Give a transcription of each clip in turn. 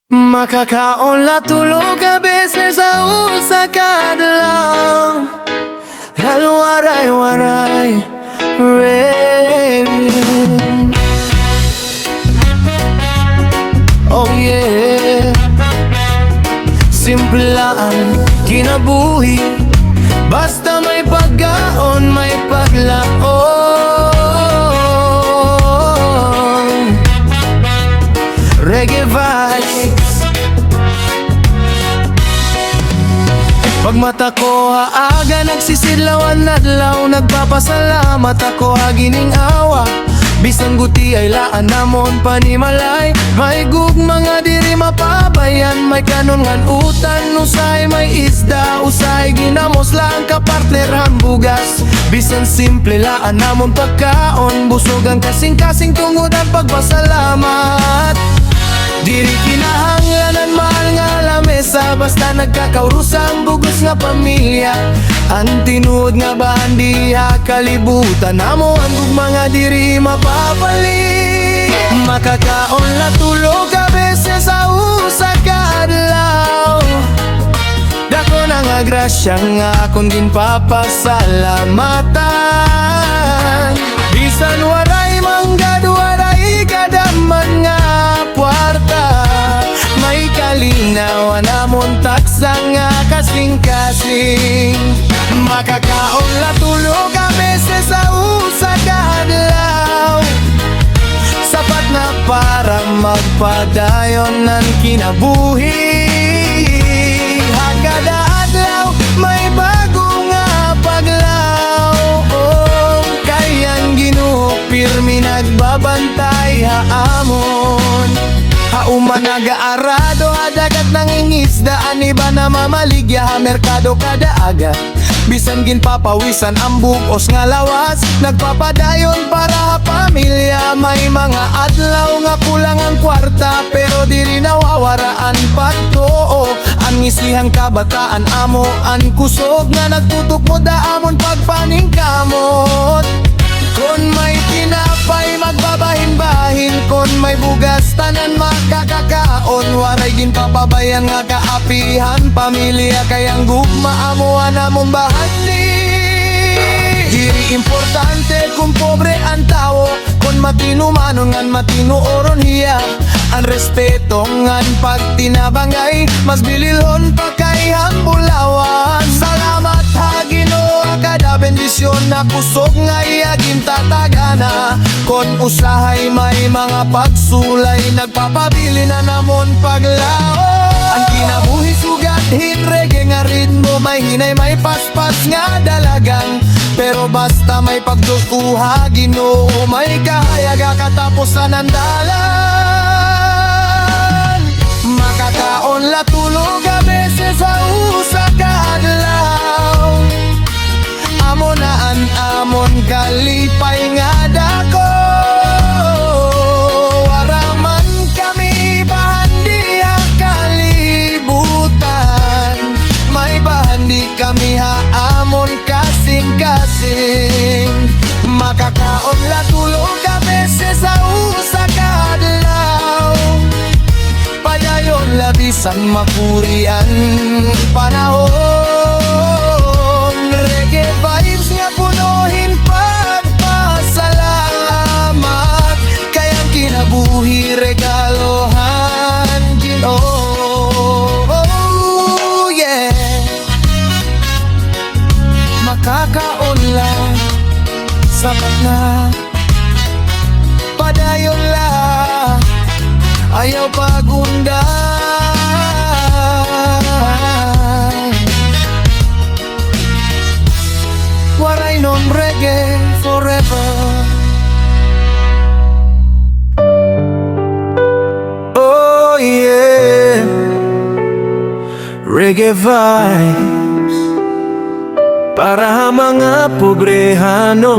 Makakaon la tulog ka beses sa usa ka adlaw. Halo waray-waray rain. Oh yeah. Simple lang kinabuhi, basta may pagkaon, may paglaon. Reggae vibes. Pag mata ko haaga, nagsisidlawan adlaw, nagpapasalamat ako hagining awa. Bisan guti ay laan namon panimalay, may gugma nga diri mapabayan. May kanon ngan utan, usay may isda, usay ginamos lang kapartneran bugas. Bisan simple laan namon pagkaon, busogan kasing-kasing tungod ang pagpasalamat. Diri kinahanglanan mahal nga lamesa, basta nagkakaurusang bugos nga pamilya. Ang tinuod nga bandiha, kalibutan namo ang gugma diri mapapali. Makakaon la tulog ka beses sa usa ka adlaw. Dako na nga grasya nga akong ginpapasalamatan. Bisan waray manggad, waray kadaman nga kwarta, may kalinaw namon taksa nga kasing-kasing. Makakaon la tulog ka beses sa usa ka adlaw, sapat na para magpadayon ng kinabuhi. Hanggang adlaw may bago nga paglaw. Kayang Ginoo pirmi nagbabantay haamon. Hauman nag-aarado, hadagat nangingisdaan, iba na mamaligya ha merkado kada aga. Bisan ginpapawisan ang bugos nga lawas, nagpapadayon para ha pamilya. May mga adlaw nga kulang ang kwarta, pero diri nawawaraan pagtuo. Ang isihang kabataan amo, ang kusog nga nagtutok mo daamon pagpaningkamot. Kon may tinapay magbabahin-bahin, kon may bugas tanan makakakaon. Waray ginpapabayan nga kaapihan pamilya, kayang gugma amuan namong bahandi. Diri importante kung pobre ang tao, kon matinumanon ngan matinuoron hiya. Ang respeto ngan pagtinabangay, mas bililhon pa kay hambulawan. Salamat ha Ginoo, kada bendisyon na kusog nga iyagin tatagana. Kon usahay may mga pagsulay, nagpapabili na namon paglaon. Ang kinabuhi sugat hit reggae nga ritmo, may hinay may paspas nga dalagang. Pero basta may pagdukuha Ginoo, may kahayaga katapusan ang dalan. Makakaon la tulog ka beses sa usa ka adlaw, amonaan amon kalipay nga dako. Waraman kami bahandi ang kalibutan, may bahandi kami haamon kasing-kasing. Makakaon la tulog ka beses sa usa ka adlaw, padayon labisan mapurian panahon. Reggae vibes nga punuhin pagpasalamat, kayang kinabuhi regalohan Ginoo. Oh yeah. Makakaon lang, sapat na padayon lang, ayaw pagundan. Waray non reggae forever. Oh yeah. Reggae vibes para mga pobrehano.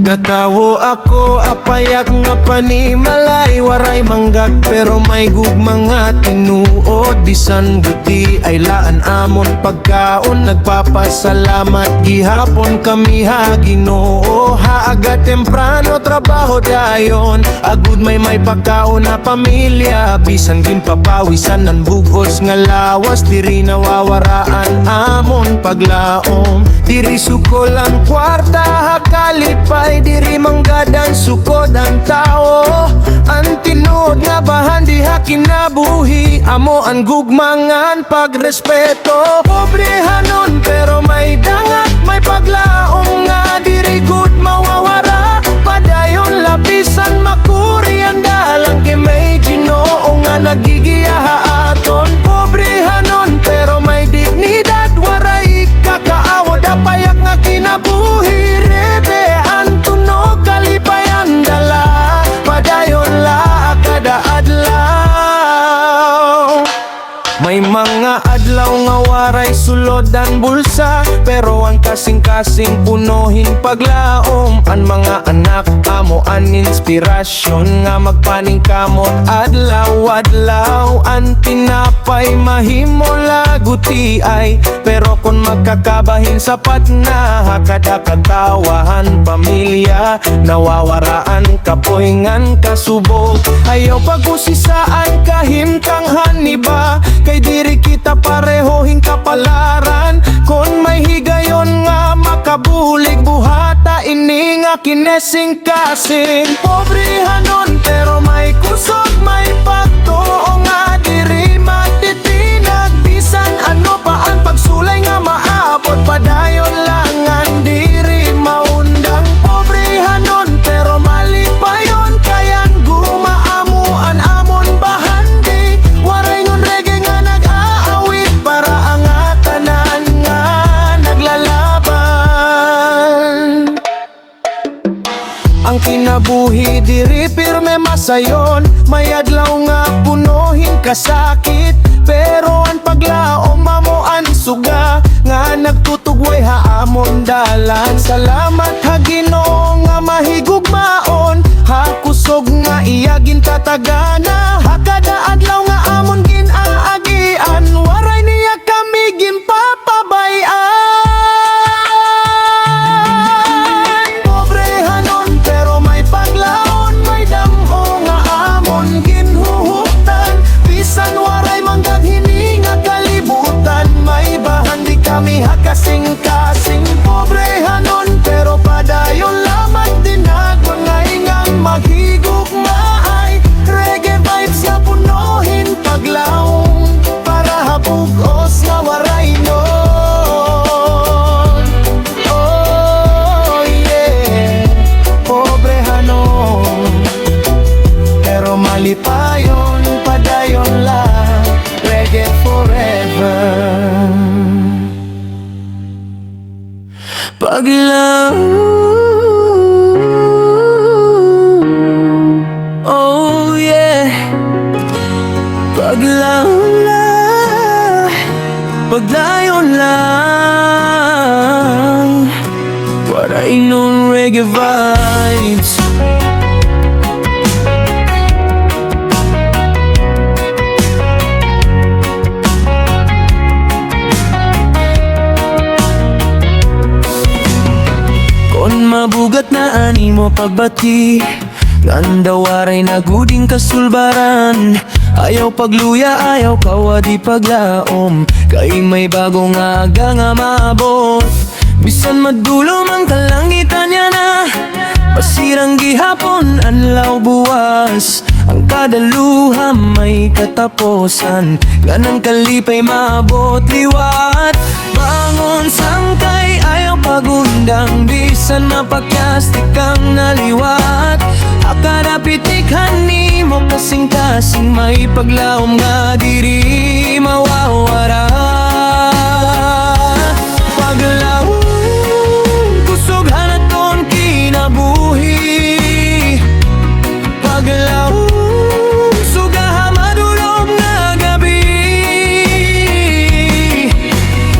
Natawo ako apayak nga panimalay, waray manggag pero may gugmang nga tinuod. Bisan buti ay laan amon pagkaon, nagpapasalamat gihapon kami ha Ginoo. Haaga temprano trabaho dayon, agud may pagkaon na pamilya. Bisan ginpapawisan ng bugos nga lawas, diri nawawaraan amon paglaom. Diri sukol ang kwarta hakalipay, diri manggadan sukod ang tao. Ang tinuod nga bahan diha kinabuhi, amo ang gugmangan pagrespeto. Pobrehanon pero may dangat, may paglaom nga diri gud mawawara. Padayon lapisan makuri ang dalang kay may Ginoo nga nagigiyaha aton. Pobrehanon pero may dignidad, waray kakaawod apayak nga kinabuhi. Rebe ang tunog kalipayan dala, padayon la kada adlaw. May mga adlaw nga waray sulod ang bulsa, pero ang kasing-kasing punohin paglaom. Ang mga anak amo an inspirasyon nga magpaningkamot adlaw-adlaw. Ang tinapay mahimo laguti ay, pero kung magkakabahin sapat na hakada katawahan pamilya. Nawawaraan kapoingan kasubok, ayaw pag-usisaan kahimtanghan iba. Kay diri kita parehohing kapalaran, kon may higayon nga makabulig buhata ini nga kinesing kasing. Pobrehanon pero may kusog, may pagtuo nga diri matitinag. Bisan ano pa ang pagsulay nga maabot, padayon lang ang diri maundang. Pobrehanon pero malipayon, kayan gumaamuan amon bahandi. Waray ngun reggae nga nag-aawit para ang atanan nga naglalaban. Ang kinabuhi diri pirme masayon, may adlaw nga punohin kasakit, pero ang paglaom amo ang suga nga nagtutugway haamon dalan. Salamat ha Ginoo nga mahigugmaon, hakusog nga iyagin tatagana. Hakada adlaw nga amon ginaagian, waray niya kami ginpapabayan. Pobrehanon pero may paglaon, may damo nga amon ginhuhuktan. Bisan waray manggag hininga kalibutan, may bahan di kami hakasing-kasing. Pobrehanon pero padayon lamang dinag, mga ingang maghigugmaay. Reggae vibes nga punohin paglaong, para habugos nga waray nun. Oh yeah, pobrehanon pero malipayon, padayon lang. Reggae forever. Paglaw, oh yeah, paglaw lang, pagdayon lang. Waray nun reggae vibes. Kon mabugat na animo pagbati, nganda waray naguding kasulbaran. Ayaw pagluya, ayaw kawadi paglaom, kay may bago nga aga nga maabot. Bisan madulo man kalangitan niya na, pasirang gihapon anlaw buwas. Ang kadaluha may kataposan, ganang kalipay maabot liwat. Bangon sangkay ayaw pagundang, bisan mapakyastik kang naliwat. Akada pitikhan ni mo kasing-kasing, may paglaom nga diri mawawara. Paglaom kusog hanaton kinabuhi. Paglaom sugaha madulog nga gabi.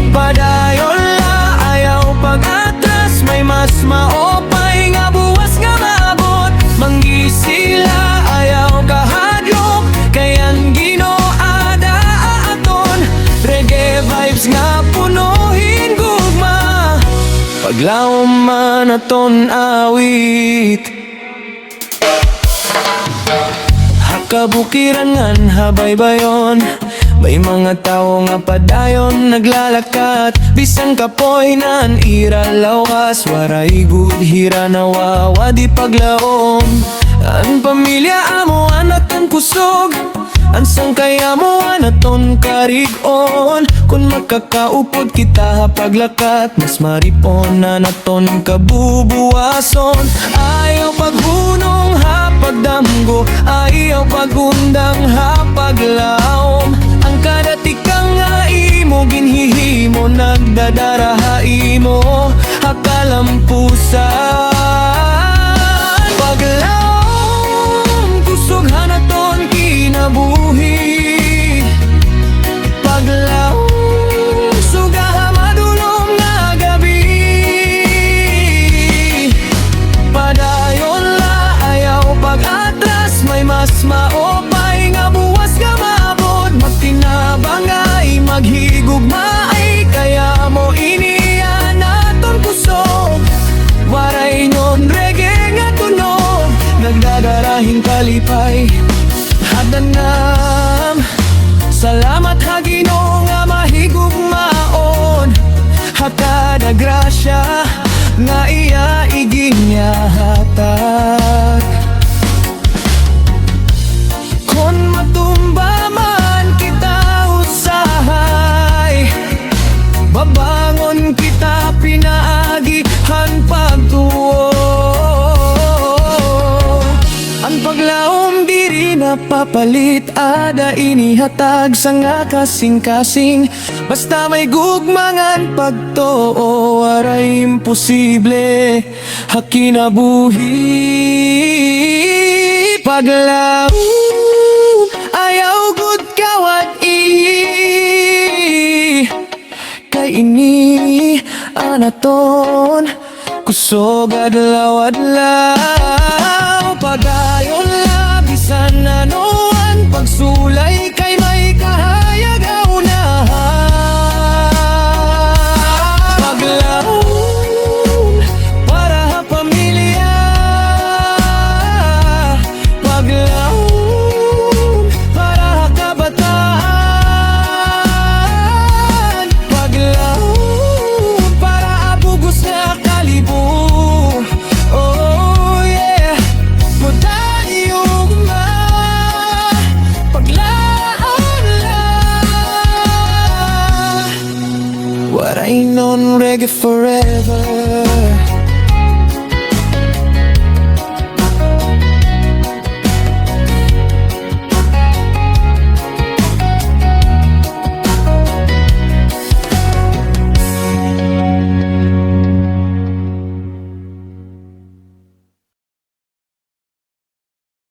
Padayon la ayaw pag-atras, may mas maopay nga buwas nga maabot. Manggisila ayaw ka Paglaom man aton awit, hakabukiran habaybayon. May mga tao nga padayon naglalakat, bisan kapoy nan iralawas. Waray good hira nawawa di paglaom. Ang pamilya amo anatan kusog, ang sangkaya mo anaton karigon. Kung magkakaupod kita paglakat, mas maripon na naton kabubuwason. Ayaw paghunong hapagdamgo, ayaw pagundang hapaglaom. Ang kadatikang nga imo ginhihimo, nagdadaraha imo hakalampusan. Paglaom kusog hanaton kinabuhi, paglaom sugaha madulong nga gabi. Padayon la ayaw pag-atras, may mas maopay nga buwas ka maabot. Magtinabang ay maghigugma ay kaya mo iniya naton kusog. Waray nyon reggae nga tunog, nagdadarahing kalipay hadanam. Salamat ha Ginoo nga mahigugmaon, hakada grasya nga iya iginyahatag. Kon matumba man kita usahay, babangon kita pinaagihan pagtuo. Ang paglaom diri napapalit, ada inihatag sa nga kasing-kasing. Basta may gugmangan pagtuo, waray imposible hakinabuhi. Paglaom ayaw gud kawat kay ini anaton kusog adlaw-adlaw. Pagayon labisan anoan pagsulay kay may kahayag unahan. Paglaom para ha pamilya, paglaom para ha kabataan, paglaom para abugos nga kalibo. Oh yeah, mudayong ma paglaon la. Waray non reggae forever.